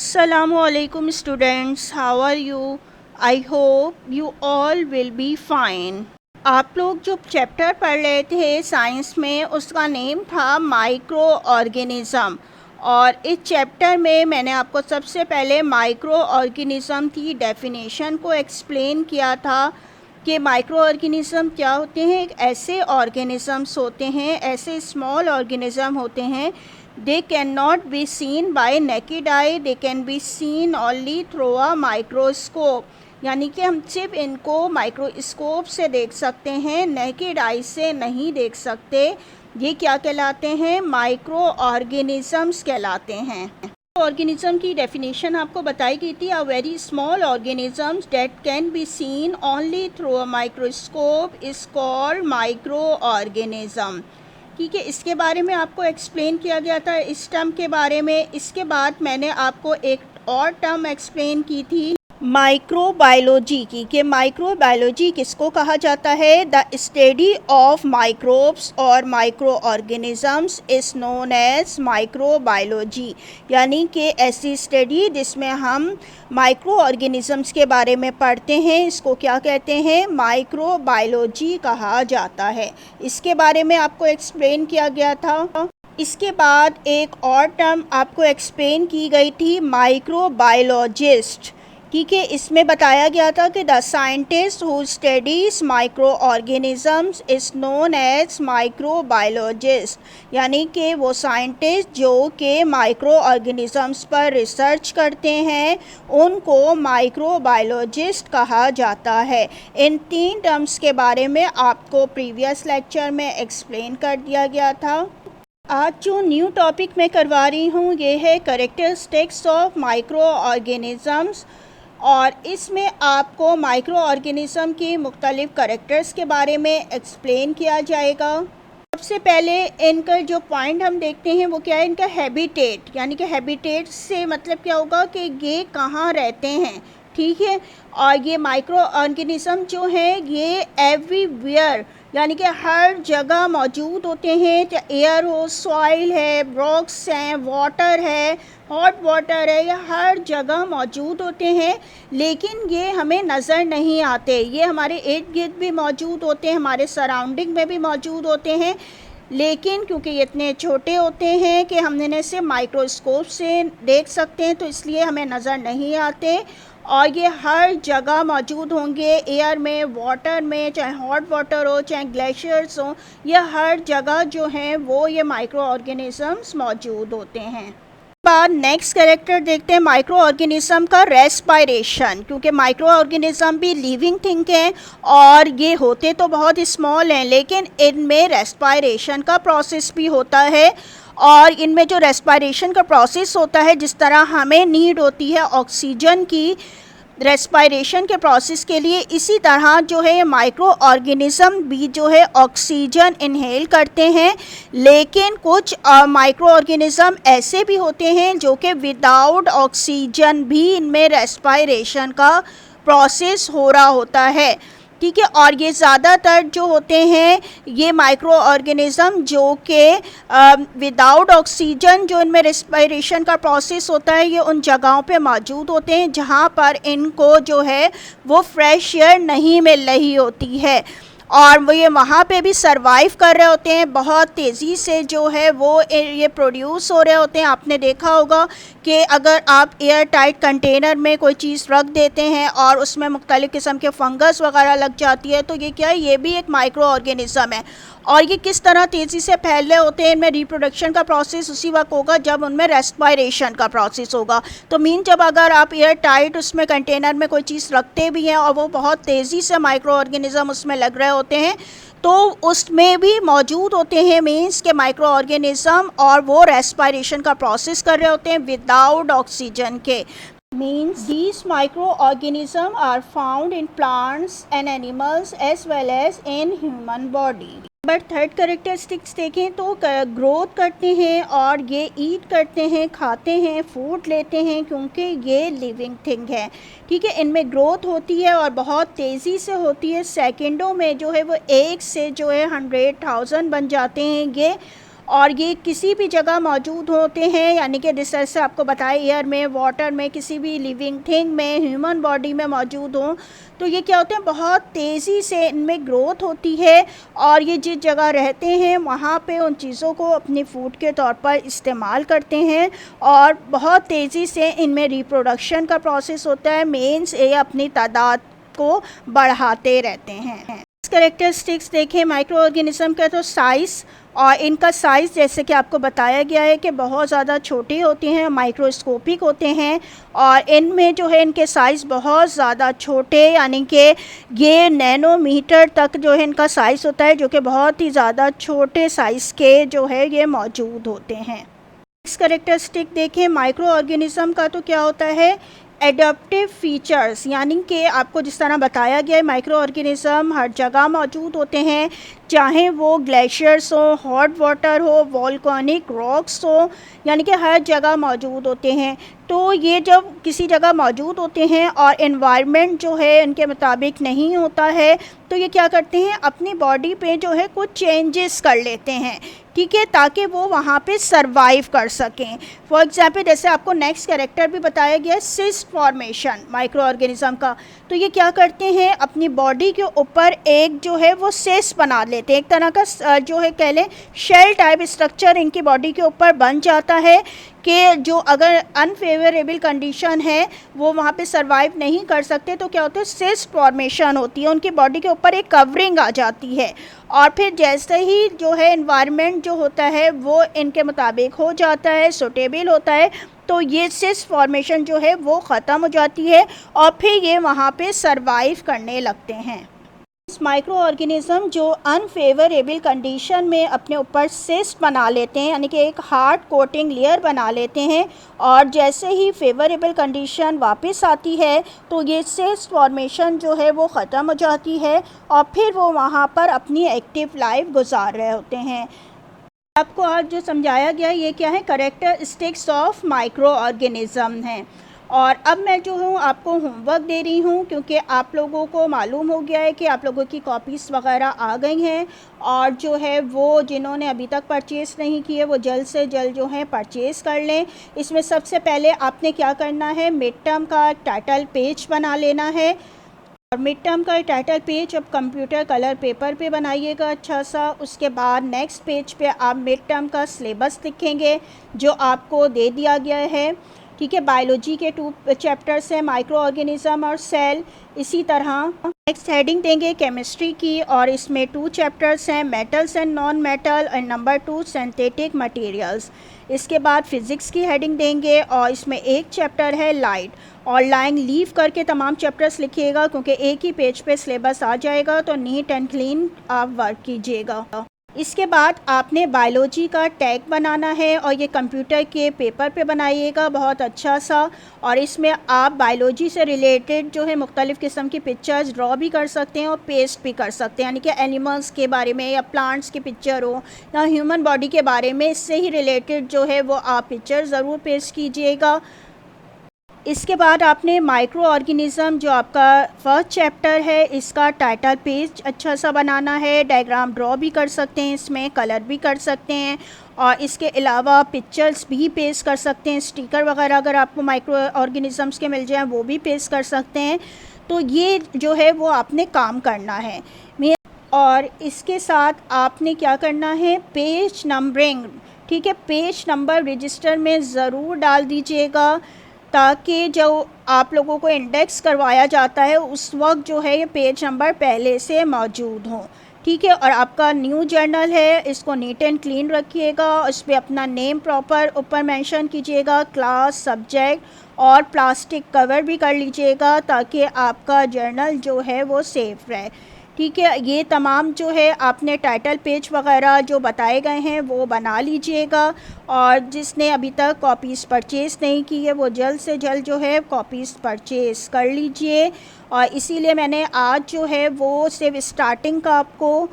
Assalamualaikum students, how are you? I hope you all will be fine. आप लोग जो chapter पढ़ रहे थे साइंस में उसका नेम था माइक्रो ऑर्गेनिज़म और इस चैप्टर में मैंने आपको सबसे पहले माइक्रो ऑर्गेनिज़म की डेफिनेशन को एक्सप्लेन किया था कि माइक्रो ऑर्गेनिज़म क्या होते हैं। एक ऐसे ऑर्गेनिज़म्स होते हैं, ऐसे स्मॉल ऑर्गेनिज़म होते हैं, they cannot be seen by naked eye, they can be seen only through a microscope। यानी कि हम सिर्फ इनको माइक्रोस्कोप से देख सकते हैं, नेकेड आई से नहीं देख सकते। ये क्या कहलाते हैं? माइक्रो ऑर्गेनिज़म्स कहलाते हैं। ऑर्गेनिज़म की डेफिनेशन आपको बताई गई थी, a very small organisms that can be seen only through a microscope is called micro organism. ठीक है, इसके बारे में आपको एक्सप्लेन किया गया था इस टर्म के बारे में। इसके बाद मैंने आपको एक और टर्म एक्सप्लेन की थी माइक्रोबायोलॉजी की, कि माइक्रोबायोलॉजी किसको कहा जाता है? द स्टडी ऑफ माइक्रोब्स और micro organisms is known as microbiology. यानी कि ऐसी स्टडी जिसमें हम माइक्रो ऑर्गेनिज़म्स के बारे में पढ़ते हैं, इसको क्या कहते हैं? माइक्रोबायोलॉजी कहा जाता है। इसके बारे में आपको एक्सप्लेन किया गया था। इसके बाद एक और टर्म आपको एक्सप्लेन की गई थी माइक्रोबायोलॉजिस्ट। ठीक है, इसमें बताया गया था कि the scientist who studies micro organisms is known as microbiologist. यानी कि वो साइंटिस्ट जो कि माइक्रो ऑर्गेनिज़म्स पर रिसर्च करते हैं उनको माइक्रोबायोलॉजिस्ट कहा जाता है। इन तीन टर्म्स के बारे में आपको प्रीवियस लेक्चर में एक्सप्लेन कर दिया गया था। आज जो न्यू टॉपिक मैं करवा रही हूँ ये है कैरेक्टरिस्टिक्स ऑफ माइक्रो ऑर्गेनिज़म्स, और इसमें आपको माइक्रो ऑर्गेनिज़म की मुख्तलिफ़ कैरेक्टर्स के बारे में एक्सप्लेन किया जाएगा। सबसे पहले इनका जो पॉइंट हम देखते हैं वो क्या है? इनका हैबिटेट। यानी कि हैबिटेट से मतलब क्या होगा कि ये कहाँ रहते हैं। ठीक है, और ये माइक्रो ऑर्गेनिज़म जो है ये एवरीवेयर यानी कि हर जगह मौजूद होते हैं, चाहे एयर हो, सॉइल है, रॉक्स हैं, वाटर है, हॉट वाटर है, ये हर जगह मौजूद होते हैं। लेकिन ये हमें नज़र नहीं आते। ये हमारे इर्द गिर्द भी मौजूद होते हैं, हमारे सराउंडिंग में भी मौजूद होते हैं, लेकिन क्योंकि ये इतने छोटे होते हैं कि हम इन्हें सिर्फ माइक्रोस्कोप से देख सकते हैं तो इसलिए हमें नज़र नहीं आते। और ये हर जगह मौजूद होंगे, एयर में, वाटर में, चाहे हॉट वाटर हो, चाहे ग्लेशियर्स हो, ये हर जगह जो हैं वो ये माइक्रो ऑर्गेनिज़म्स मौजूद होते हैं। बाद नेक्स्ट कैरेक्टर देखते हैं माइक्रो ऑर्गेनिज़म का, रेस्पायरेशन। क्योंकि माइक्रो ऑर्गेनिज़म भी लिविंग थिंग हैं और ये होते तो बहुत स्मॉल हैं, लेकिन इनमें रेस्पायरेशन का प्रोसेस भी होता है। और इनमें जो रेस्पायरेशन का प्रोसेस होता है, जिस तरह हमें नीड होती है ऑक्सीजन की रेस्पायरेशन के प्रोसेस के लिए, इसी तरह जो है माइक्रो ऑर्गेनिज़म भी जो है ऑक्सीजन इनहेल करते हैं। लेकिन कुछ माइक्रो ऑर्गेनिज़म ऐसे भी होते हैं जो कि विदाउट ऑक्सीजन भी इनमें रेस्पायरेशन का प्रोसेस हो रहा होता है। ठीक है, और ये ज़्यादातर जो होते हैं ये माइक्रो ऑर्गेनिज़म जो कि विदाउट ऑक्सीजन जो इनमें रेस्पिरेशन का प्रोसेस होता है, ये उन जगहों पे मौजूद होते हैं जहाँ पर इनको जो है वो फ्रेश एयर नहीं मिल रही होती है, और वो ये वहाँ पे भी सरवाइव कर रहे होते हैं। बहुत तेज़ी से जो है वो ये प्रोड्यूस हो रहे होते हैं। आपने देखा होगा कि अगर आप एयर टाइट कंटेनर में कोई चीज़ रख देते हैं और उसमें मुख्तलिफ़ किस्म के फंगस वगैरह लग जाती है तो ये क्या है? ये भी एक माइक्रो ऑर्गेनिज़म है। और ये किस तरह तेज़ी से फैल रहे होते हैं, इनमें रिप्रोडक्शन का प्रोसेस उसी वक्त होगा जब उनमें रेस्पायरेशन का प्रोसेस होगा। तो मीन जब अगर आप एयर टाइट उसमें कंटेनर में कोई चीज़ रखते भी हैं और वो बहुत तेज़ी से माइक्रो ऑर्गेनिज़म उसमें लग रहे होते हैं तो उसमें भी मौजूद होते हैं मीन्स के माइक्रो ऑर्गेनिज़म, और वो रेस्पायरेशन का प्रोसेस कर रहे होते हैं विदाउट ऑक्सीजन के। Means these microorganisms are found in plants and animals as well as in human body। But third characteristics देखें तो ग्रोथ करते हैं और ये ईट करते हैं, खाते हैं, फूड लेते हैं, क्योंकि ये लिविंग थिंग है। ठीक है, इनमें ग्रोथ होती है और बहुत तेज़ी से होती है। सेकंडों में जो है वो एक से जो है 100,000 बन जाते हैं ये, और ये किसी भी जगह मौजूद होते हैं, यानी कि रिसर्च से आपको बताया एयर में, वाटर में, किसी भी लिविंग थिंग में, ह्यूमन बॉडी में मौजूद हों तो ये क्या होते हैं, बहुत तेज़ी से इनमें ग्रोथ होती है और ये जिस जगह रहते हैं वहाँ पे उन चीज़ों को अपने फूड के तौर पर इस्तेमाल करते हैं और बहुत तेज़ी से इनमें रिप्रोडक्शन का प्रोसेस होता है। मेंस ये अपनी तादाद को बढ़ाते रहते हैं। कैरेक्टरिस्टिक्स देखें माइक्रो ऑर्गेनिज्म का, तो साइज़, और इनका साइज़ जैसे कि आपको बताया गया है कि बहुत ज़्यादा छोटे होते हैं, माइक्रोस्कोपिक होते हैं और इनमें जो है इनके साइज़ बहुत ज़्यादा छोटे, यानी कि ये नैनोमीटर तक जो है इनका साइज़ होता है, जो कि बहुत ही ज़्यादा छोटे साइज़ के जो है ये मौजूद होते हैं। इस कैरेक्टरिस्टिक देखें माइक्रो ऑर्गेनिज्म का, तो क्या होता है, एडाप्टिव फीचर्स, यानी कि आपको जिस तरह बताया गया है माइक्रो ऑर्गेनिज्म हर जगह मौजूद होते हैं, चाहे वो ग्लेशियर्स हो, हॉट वाटर हो, वॉल्केनिक रॉक्स हो, यानी कि हर जगह मौजूद होते हैं। तो ये जब किसी जगह मौजूद होते हैं और एनवायरनमेंट जो है इनके मुताबिक नहीं होता है तो ये क्या करते हैं, अपनी बॉडी पे जो है कुछ चेंजेस कर लेते हैं, ठीक है, ताकि वो वहाँ पे सरवाइव कर सकें। फॉर एग्जांपल जैसे आपको नेक्स्ट कैरेक्टर भी बताया गया है, सिस्ट फॉर्मेशन माइक्रो ऑर्गेनिज्म का, तो ये क्या करते हैं, अपनी बॉडी के ऊपर एक जो है वो सिस्ट बना लेते हैं, एक तरह का जो है कह लें शेल टाइप स्ट्रक्चर इनकी बॉडी के ऊपर बन जाता है कि जो अगर अनफेवरेबल कंडीशन है वो वहाँ पे सरवाइव नहीं कर सकते तो क्या होता है, सिस्ट फॉर्मेशन होती है, उनकी बॉडी के ऊपर एक कवरिंग आ जाती है और फिर जैसे ही जो है एनवायरनमेंट जो होता है वो इनके मुताबिक हो जाता है, सूटेबल होता है, तो ये सिस्ट फॉर्मेशन जो है वो ख़त्म हो जाती है और फिर ये वहाँ पे सरवाइव करने लगते हैं। इस माइक्रो ऑर्गेनिज्म जो अनफेवरेबल कंडीशन में अपने ऊपर सिस्ट बना लेते हैं, यानी कि एक हार्ड कोटिंग लेयर बना लेते हैं और जैसे ही फेवरेबल कंडीशन वापस आती है तो ये सिस्ट फॉर्मेशन जो है वो ख़त्म हो जाती है और फिर वो वहाँ पर अपनी एक्टिव लाइफ गुजार रहे होते हैं। आपको आज जो समझाया गया ये क्या है, कैरेक्टरिस्टिक्स ऑफ माइक्रो ऑर्गेनिज्म हैं। और अब मैं जो हूँ आपको होमवर्क दे रही हूँ क्योंकि आप लोगों को मालूम हो गया है कि आप लोगों की कॉपीज़ वगैरह आ गई हैं और जो है वो जिन्होंने अभी तक परचेज़ नहीं किए वो जल्द से जल्द जो है परचेज़ कर लें। इसमें सबसे पहले आपने क्या करना है, मिड टर्म का टाइटल पेज बना लेना है और मिड टर्म का टाइटल पेज अब कंप्यूटर कलर पेपर पे बनाइएगा अच्छा सा। उसके बाद नेक्स्ट पेज पे आप मिड टर्म का सिलेबस लिखेंगे जो आपको दे दिया गया है, ठीक है। बायोलॉजी के 2 चैप्टर्स हैं, माइक्रो ऑर्गेनिज्म और सेल। इसी तरह नेक्स्ट हेडिंग देंगे केमिस्ट्री की और इसमें 2 चैप्टर्स हैं, मेटल्स एंड नॉन मेटल और नंबर 2 सिंथेटिक मटेरियल्स। इसके बाद फिज़िक्स की हेडिंग देंगे और इसमें एक चैप्टर है लाइट और लाइन लीव करके तमाम चैप्टर्स लिखिएगा क्योंकि एक ही पेज पे सिलेबस आ जाएगा, तो नीट एंड क्लीन आप वर्क कीजिएगा। इसके बाद आपने बायोलॉजी का टैग बनाना है और ये कंप्यूटर के पेपर पे बनाइएगा बहुत अच्छा सा और इसमें आप बायोलॉजी से रिलेटेड जो है मुख्तलिफ़ किस्म की पिक्चर्स ड्रॉ भी कर सकते हैं और पेस्ट भी कर सकते हैं, यानी कि एनिमल्स के बारे में या प्लांट्स की पिक्चर हो या ह्यूमन बॉडी के बारे में, इससे ही रिलेटेड जो है वो आप पिक्चर ज़रूर पेस्ट कीजिएगा। इसके बाद आपने माइक्रो ऑर्गेनिज्म जो आपका फर्स्ट चैप्टर है इसका टाइटल पेज अच्छा सा बनाना है, डायग्राम ड्रॉ भी कर सकते हैं, इसमें कलर भी कर सकते हैं और इसके अलावा पिक्चर्स भी पेस्ट कर सकते हैं, स्टिकर वगैरह अगर आपको माइक्रो ऑर्गेनिजम्स के मिल जाएं वो भी पेस्ट कर सकते हैं। तो ये जो है वो आपने काम करना है और इसके साथ आपने क्या करना है, पेज नंबरिंग, ठीक है, पेज नंबर रजिस्टर में ज़रूर डाल दीजिएगा ताकि जो आप लोगों को इंडेक्स करवाया जाता है उस वक्त जो है ये पेज नंबर पहले से मौजूद हो, ठीक है। और आपका न्यू जर्नल है इसको नीट एंड क्लीन रखिएगा, उस पर अपना नेम प्रॉपर ऊपर मेंशन कीजिएगा, क्लास, सब्जेक्ट और प्लास्टिक कवर भी कर लीजिएगा ताकि आपका जर्नल जो है वो सेफ़ रहे, ठीक है। ये तमाम जो है आपने टाइटल पेज वगैरह जो बताए गए हैं वो बना लीजिएगा और जिसने अभी तक कॉपीज़ परचेज़ नहीं की है वो जल्द से जल्द जो है कॉपीज़ परचेज़ कर लीजिए। और इसीलिए मैंने आज जो है वो सिर्फ स्टार्टिंग का आपको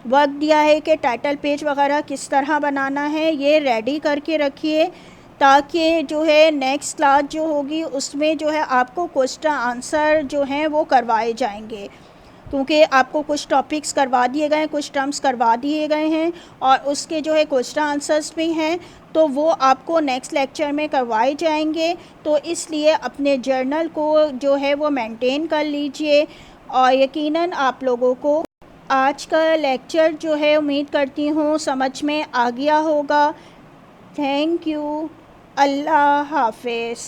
वर्क दिया है कि टाइटल पेज वगैरह किस तरह बनाना है, ये रेडी करके रखिए ताकि जो है नेक्स्ट क्लास जो होगी उसमें जो है आपको क्वेश्चन आंसर जो हैं वो करवाए जाएंगे। क्योंकि आपको कुछ टॉपिक्स करवा दिए गए हैं, कुछ टर्म्स करवा दिए गए हैं और उसके जो है क्वेश्चन आंसर्स भी हैं, तो वो आपको नेक्स्ट लेक्चर में करवाए जाएंगे। तो इसलिए अपने जर्नल को जो है वो मेंटेन कर लीजिए और यकीनन आप लोगों को आज का लेक्चर जो है उम्मीद करती हूँ समझ में आ गया होगा। Thank you. अल्लाह हाफिज़।